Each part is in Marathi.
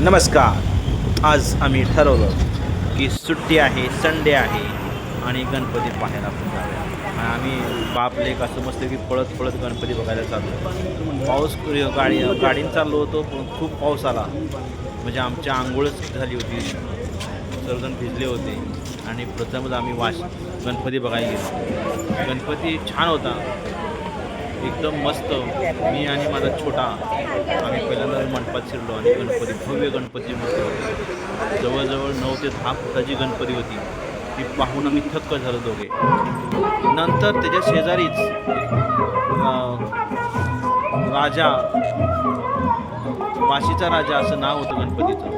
नमस्कार. आज आम्ही ठरवलं की सुट्टी आहे, संडे आहे आणि गणपती पाहायला आपण जाऊया. आणि आम्ही बाप लेक असं मस्त की पळत पळत गणपती बघायला चाललो. पाऊस गाडीने चाललो होतो, पण खूप पाऊस आला. म्हणजे आमच्या आंघोळच झाली होती, सर्वजण भिजले होते. आणि प्रथमच आम्ही गणपती बघायला गेलो. गणपती छान होता, एकदम मस्त. मी आणि माझा छोटा आम्ही पहिल्यांदा मंडपात शिरलो आणि गणपती, भव्य गणपती मूर्ती होती. जवळजवळ 9 ते 10 फुटाची गणपती होती. ती पाहून आम्ही थक्क झालो दोघे. नंतर त्याच्या शेजारीच राजा, वाशीचा राजा असं नाव होतं गणपतीचं.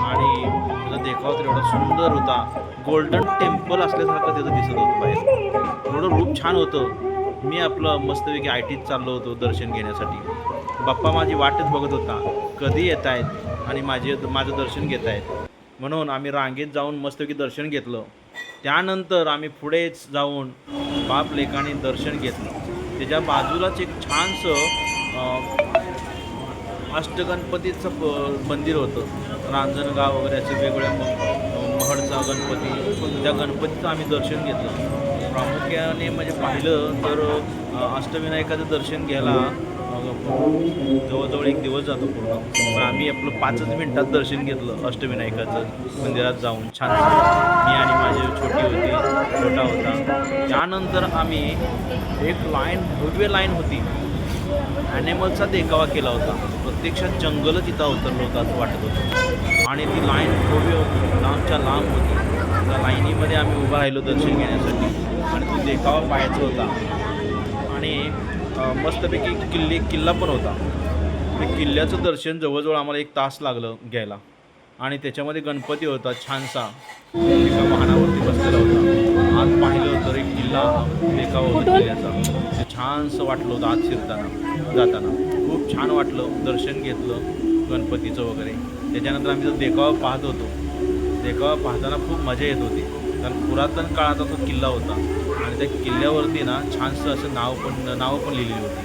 आणि त्याचा देखावा तर एवढा सुंदर होता, गोल्डन टेम्पल असल्यासारखं त्याचं दिसत होतं बाहेर. एवढं रूप छान होतं. मी आपलं मस्तपैकी ITत चाललो होतो दर्शन घेण्यासाठी. बाप्पा माझी वाटच बघत होता, कधी येत आहेत आणि माझं दर्शन घेत आहेत. म्हणून आम्ही रांगेत जाऊन मस्तपैकी दर्शन घेतलं. त्यानंतर आम्ही पुढेच जाऊन बाप लेकाने दर्शन घेतलं. त्याच्या बाजूलाच एक छानसं अष्टगणपतीचं मंदिर होतं. रांजणगाव वगैरे असे वेगवेगळ्या महडचा गणपती, त्या गणपतीचं आम्ही दर्शन घेतलं. प्रामुख्याने म्हणजे पाहिलं तर अष्टविनायकाचं दर्शन घ्यायला जवळजवळ 1 दिवस जातो पूर्ण. पण आम्ही आपलं 5च मिनिटात दर्शन घेतलं अष्टविनायकाचं मंदिरात जाऊन छान. मी आणि माझी छोटा होता. त्यानंतर आम्ही एक भव्य लाईन होती, ॲनिमलचा देखावा केला होता. प्रत्यक्षात जंगलच इथं उतरलं होतं असं वाटत होतं. आणि ती लाईन भव्य लांबच्या लांब होती. त्या लाईनीमध्ये आम्ही उभं राहिलो दर्शन घेण्यासाठी आणि तो देखावा पाहायचा होता. आणि मस्तपैकी किल्ला पण होता. त्या किल्ल्याचं दर्शन जवळजवळ आम्हाला 1 तास लागलं घ्यायला. आणि त्याच्यामध्ये गणपती होता छानसा, एका वाहनावरती बसलेला होता. आत पाहिलं तर एक किल्ला देखावा होता किल्ल्याचा. ते छानसं वाटलं होतं आत जाताना. खूप छान वाटलं, दर्शन घेतलं गणपतीचं वगैरे. त्याच्यानंतर आम्ही तो देखावा पाहत होतो. देखावा पाहताना खूप मजा येत होती, कारण पुरातन काळाचा तो किल्ला होता. आणि त्या किल्ल्यावरती ना छानसं असं नावं पण लिहिलेली होती.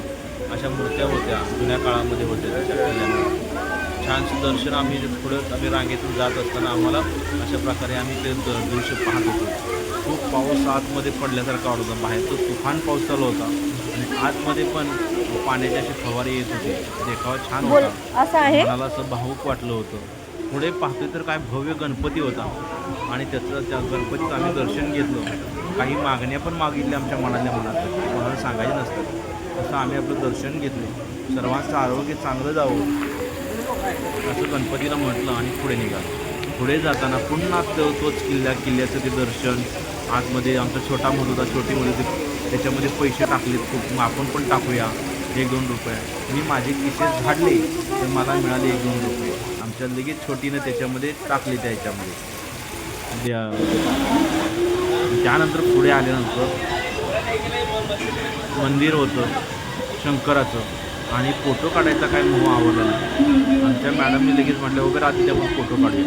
अशा मूर्त्या होत्या, जुन्या काळामध्ये होत्या त्या किल्ल्यामध्ये. छानसं दर्शन आम्ही रांगेतून जात असताना आम्हाला अशा प्रकारे आम्ही ते दृश्य पाहत होतो. खूप पाऊस आतमध्ये पडल्यासारखा वाटत होता. बाहेर तो तुफान पाऊस चालू होता आणि आतमध्ये पण पाण्याची अशी फवारी येत होती. देखावा छान होता, मनाला असं भावूक वाटलं होतं. पुढे पाहतोय तर काय भव्य गणपती होता आणि त्या गणपतीचं आम्ही दर्शन घेतलं. काही मागण्या पण मागितल्या आमच्या मनातल्या मनात, कोणाला सांगायचं नसतं. तसं आम्ही आपलं दर्शन घेतलं. सर्वांचं आरोग्य चांगलं जावं असं गणपतीला म्हटलं आणि पुढे निघालो. पुढे जाताना पुन्हा तोच किल्ल्याचं ते दर्शन. आतमध्ये आमचा छोटा मुलं होता, छोटी मुलं होती. त्याच्यामध्ये पैसे टाकलेत खूप. आपण पण टाकूया 1-2 रुपये. मी माझे किसे झाडले तर मला मिळाले 1-2 रुपये. आमच्या लगेच छोटीनं त्याच्यामध्ये टाकले त्याच्यामध्ये. त्यानंतर पुढे आल्यानंतर मंदिर होतं शंकराचं. आणि फोटो काढायचा काय मोह आवडला नाही. आमच्या मॅडमने लगेच म्हटलं वगैरे आधी आपण फोटो काढूया.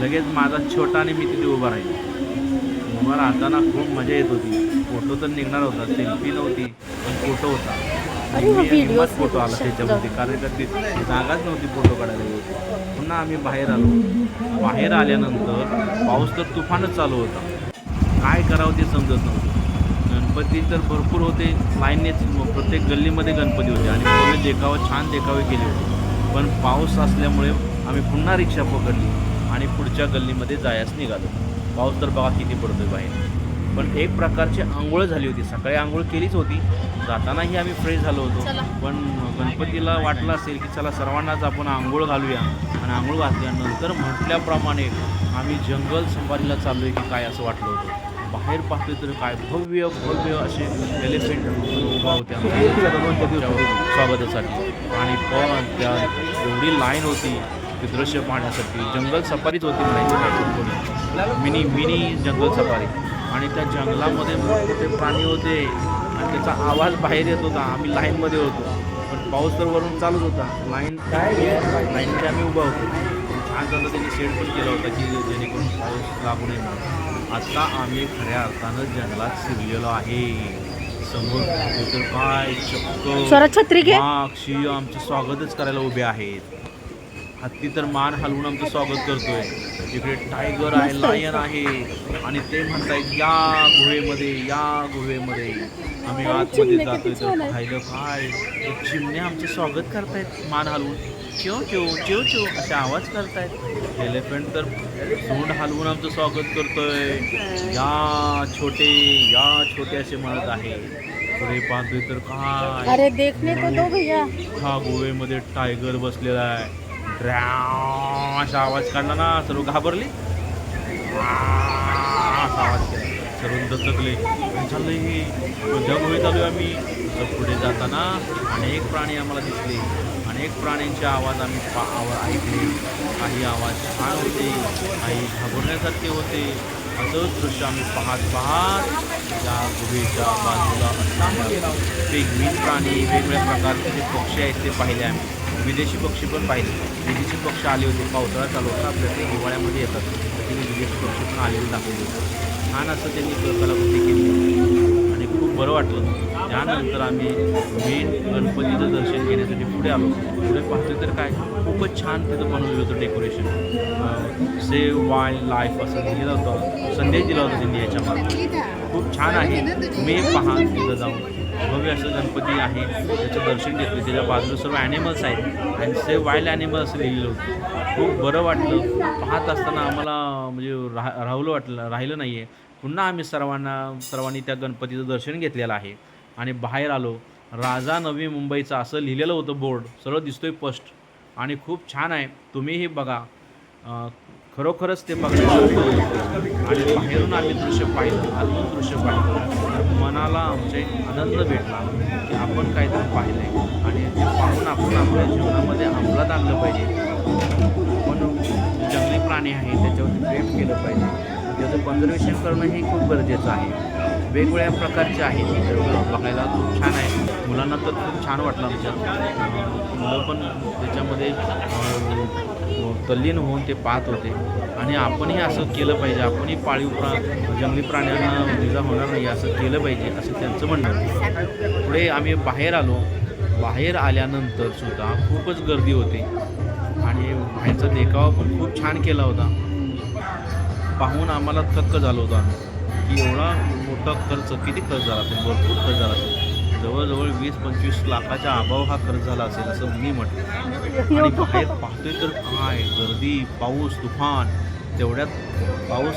लगेच माझा छोटा आणि मी तिथे उभा राहिलो. उभा राहताना खूप मजा येत होती. फोटो तर निघणार होता, सेल्फी नव्हती पण फोटो होता. हिंमत फोटो आला त्याच्यामध्ये, कारण का ती जागाच नव्हती फोटो काढायला. पुन्हा आम्ही बाहेर आलो. बाहेर आल्यानंतर पाऊस तर तुफानच चालू होता. काय करावं ते समजत नव्हतं. गणपती तर भरपूर होते, लाईननेच प्रत्येक गल्लीमध्ये गणपती होते आणि पूर्ण छान देखावे केले होते. पण पाऊस असल्यामुळे आम्ही पुन्हा रिक्षा पकडली आणि पुढच्या गल्लीमध्ये जायच निघालो. पाऊस तर बघा किती पडतोय बाहेर. पण एक प्रकारची आंघोळ झाली होती. सकाळी आंघोळ केलीच होती, जातानाही आम्ही फ्रेश झालो होतो. पण गणपतीला वाटलं असेल की चला सर्वांनाच आपण आंघोळ घालूया. आणि आंघोळ घातल्यानंतर म्हटल्याप्रमाणे आम्ही जंगल सफारीला चाललो आहे की काय असं वाटलं होतं. बाहेर पाहतोय तर काय भव्य असे एलिफंट उभा होत्या स्वागतासाठी. आणि पण त्या एवढी लाईन होती ते दृश्य पाहण्यासाठी. जंगल सफारीच होती म्हणायची, मिनी जंगल सफारी. आणि त्या जंगलामध्ये मोठमोठे प्राणी होते आणि त्याचा आवाज बाहेर येत होता. आम्ही लाईनमध्ये होतो, पण पाऊस तर वरून चालूच होता. लाईनमध्ये आम्ही उभा होतो. छान झालं त्यांनी शेड पण केला होता की जेणेकरून पाऊस लागू नये म्हणून. आता आम्ही खऱ्या अर्थानं जंगलात शिरलेलो आहे. समोर तर काय चक्क वाघ, सिंह आमचं स्वागतच करायला उभे आहेत. हत्ती तर मान हलवून आमचं स्वागत करतोय. इकडे टायगर आहे, लायन आहे आणि ते म्हणतायत या गुहेमध्ये, या गुहेमध्ये. आम्ही आतमध्ये जातोय तर पाहिलं काय तर चिमण्या आमचं स्वागत करतायत मान हलवून. च्यो च्यो च्यो च्यो असे आवाज करतायत. एलिफंट तर सोंड हलवून आमचं स्वागत करतोय. या छोटे, या छोटे असे म्हणत आहे. पुढे पाहतोय तर काय अरे देखने को दो भैया. हा गुहेमध्ये टायगर बसलेला आहे. ड्रॅव असा आवाज काढला ना, सर्व घाबरले. असा आवाज केला, सर्व दचकले. चाललंय हे कोणत्या गुहेत आलोय आम्ही. तर पुढे जाताना अनेक प्राणी आम्हाला दिसले. अनेक प्राण्यांचे आवाज आम्ही ऐकले. काही आवाज छान होते, काही घाबरण्यासारखे होते. असंच दृश्य आम्ही पाहत त्या गुहेच्या बाजूला असताना पेंग्विन प्राणी, वेगवेगळ्या प्रकारचे जे पक्षी आहेत ते पाहिले आम्ही. विदेशी पक्षी पण पाहिले. विदेशी पक्षी आले होते. पावसाळा चालू होता आपल्याकडे, हिवाळ्यामध्ये येतात. तिने विदेशी पक्षी पण आलेले दाखवले होते. छान असं त्यांनी कलाकृती केली आणि खूप बरं वाटलं. त्यानंतर आम्ही मेन गणपतीचं दर्शन घेण्यासाठी पुढे आलो. पुढे पाहतोय तर काय खूपच छान तिथं बनवलेलं होतं डेकोरेशन. सेव्ह वाईल्ड लाईफ असं लिहिलं होतं, संदेश दिला होता त्यांनी याच्यामध्ये. खूप छान आहे. तुम्ही पहा तिथं जाऊन. भव्य असं गणपती आहे, त्याचं दर्शन घेतलं. त्याच्या बाजूला सर्व ॲनिमल्स आहेत आणि सेव्ह वाईल्ड ॲनिमल असं लिहिलेलं होतं. खूप बरं वाटलं. पाहत असताना आम्हाला म्हणजे राहिलं नाही आहे. पुन्हा आम्ही सर्वांनी त्या गणपतीचं दर्शन घेतलेलं आहे आणि बाहेर आलो. राजा नवी मुंबईचा असं लिहिलेलं होतं बोर्ड, सरळ दिसतोय स्पष्ट आणि खूप छान आहे. तुम्हीही बघा. खरोखरच ते बघण्यासारखं होतं आणि बाहेरून आम्ही दृश्य पाहिलं, आतून दृश्य पाहिलं तर मनाला आमचे आनंद भेटला की आपण काहीतरी पाहिलं आहे आणि ते पाहून आपण आपल्या जीवनामध्ये अंमलात आणलं पाहिजे. पण जंगली प्राणी आहे त्याच्यावरती प्रेम केलं पाहिजे. त्याचं कन्झर्वेशन करणं हे खूप गरजेचं आहे. वेगवेगळ्या प्रकारचे आहेत तिथं बघायला खूप छान आहे. मुलांना तर खूप छान वाटलं आमच्या. मुलं पण त्याच्यामध्ये तल्लीन होऊन ते पाहत होते आणि आपणही असं केलं पाहिजे. आपणही पाळीव जंगली प्राण्यांना इजा होणार नाही असं केलं पाहिजे असं त्यांचं म्हणणं होतं. पुढे आम्ही बाहेर आलो. बाहेर आल्यानंतर सुद्धा खूपच गर्दी होती आणि बाहेरचा देखावा पण खूप छान केला होता. पाहून आम्हाला थक्क झालो होतो आम्ही की एवढा मोठा खर्च, किती खर्च झाला असेल, भरपूर खर्च झाला असेल. जवळजवळ 20-25 लाखाच्या अभाव हा खर्च झाला असेल असं मी म्हटलं. आणि बाहेर पाहतोय तर काय गर्दी, पाऊस, तुफान. तेवढ्यात पाऊस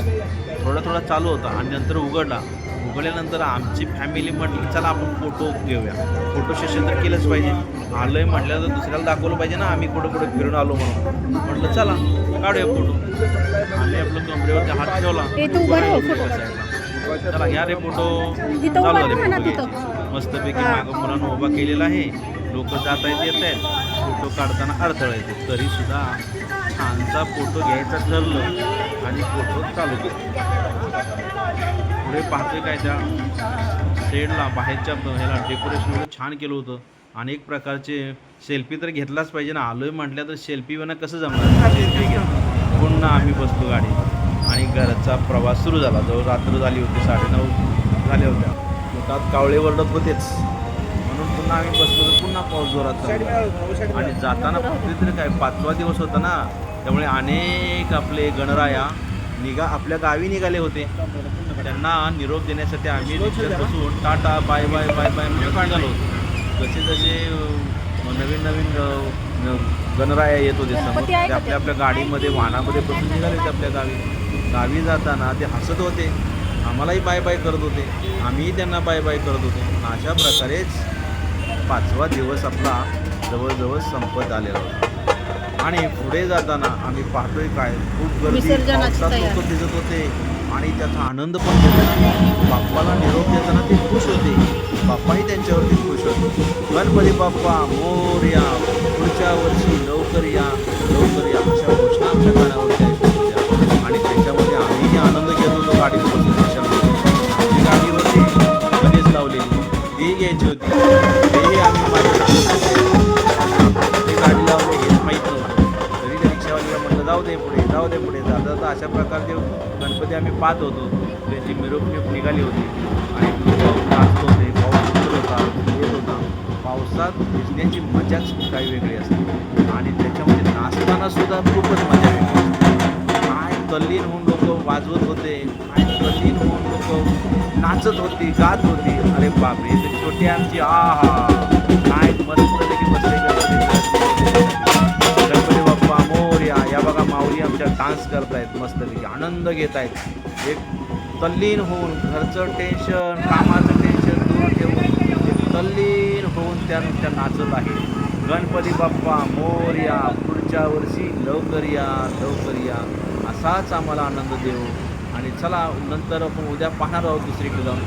थोडा चालू होता आणि नंतर उघडल्यानंतर आमची फॅमिली म्हटली चला आपण फोटो घेऊया. फोटो सेशन तर केलंच पाहिजे. आलोय म्हटलं तर दुसऱ्याला दाखवलं पाहिजे ना आम्ही कुठं फिरून आलो म्हणून. म्हटलं चला काढूया फोटो. आम्ही आपलं कमरेवरती हात ठेवला. चला घ्या रे फोटो. चालू झाले फोटो घ्यायचे. मस्तपैकी मागं मुलांना उभा केलेला आहे. लोक जात आहेत येत आहेत. फोटो काढताना अडथळा येते. तरीसुद्धा छानसा फोटो घ्यायचा ठरलं आणि फोटो चालू केला. पुढे पाहतोय काय त्या शेडला बाहेरच्या ह्याला डेकोरेशन वगैरे छान केलं होतं. अनेक प्रकारचे सेल्फी तर घेतलाच पाहिजे ना. आलोय म्हटल्या तर सेल्फी विना कसं जमणार. सेल्फी घेतला. पुन्हा आम्ही बसलो गाडी आणि घरचा प्रवास सुरू झाला. जवळ रात्र झाली होती, 9:30 झाल्या होत्या. त्यात कावळे वरडत होतेच म्हणून पुन्हा आम्ही बसलो तर पुन्हा पाऊस जोरात चालू. आणि जाताना तरी काय 5वा दिवस होता ना, त्यामुळे अनेक आपले गणराया आपल्या गावी निघाले होते. त्यांना निरोप देण्यासाठी आम्ही बसून tata bye bye bye bye म्हणून निघालो होतो. जसे नवीन गणराया येत होते समोर ते आपल्या गाडीमध्ये वाहनामध्ये बसून निघाले होते आपल्या गावी जाताना ते हसत होते. आम्हालाही बाय बाय करत होते. आम्हीही त्यांना बाय बाय करत होतो. अशा प्रकारेच 5वा दिवस आपला जवळजवळ संपत आलेला होता. आणि पुढे जाताना आम्ही पाहतोय काय खूप गर्दी, पावसात लोक भिजत होते आणि त्याचा आनंद पण घेतला. बाप्पाला निरोप देताना ते खुश होते. बाप्पाही त्यांच्यावरती खुश होते. गणपती बाप्पा मोरया, पुढच्या वर्षी लवकर या अशा घोषणा आमच्या कानावरती ऐकत होत्या. आणि त्याच्यामध्ये आम्हीही आनंद घेत होतो. गाडीत बसून त्याच्यामध्ये आमची गाडी होती कधीच लावलेली ती घ्यायची होती. तेही आम्ही ते गाडी लावली हेच माहीत नव्हतं. तरी त्या रिक्षावालीला म्हटलं जाऊ दे पुढे जाता अशा प्रकारचे गणपती आम्ही पाहत होतो. त्यांची मिरवणूक निघाली होती आणि नाचत होते. पाऊस येत होता. पावसात भिजण्याची मजाच काही वेगळी असते आणि त्याच्यामध्ये नाचताना सुद्धा खूपच मजा वेगळी असते. काय तल्लीन होऊन लोक वाजवत होते, काय तल्लीन होऊन लोक नाचत होती, गात होती. अरे बापरे, ते छोटी आमची आहा काय मस्तपैकी बसले गणपती बाप्पा मोरया. या बघा माऊली आमच्या डान्स करतायत, मस्तपैकी आनंद घेत आहेत. एक तल्लीन होऊन घरचं टेन्शन, कामाचं टेन्शन दूर ठेवून एक तल्लीन होऊन त्या नाचत आहे. गणपती बाप्पा मोरया. पुढच्या वर्षी लवकर या, लवकर या. असाच आम्हाला आनंद देऊ. आणि चला नंतर आपण उद्या पाहणार आहोत दुसरीकडे जाऊन.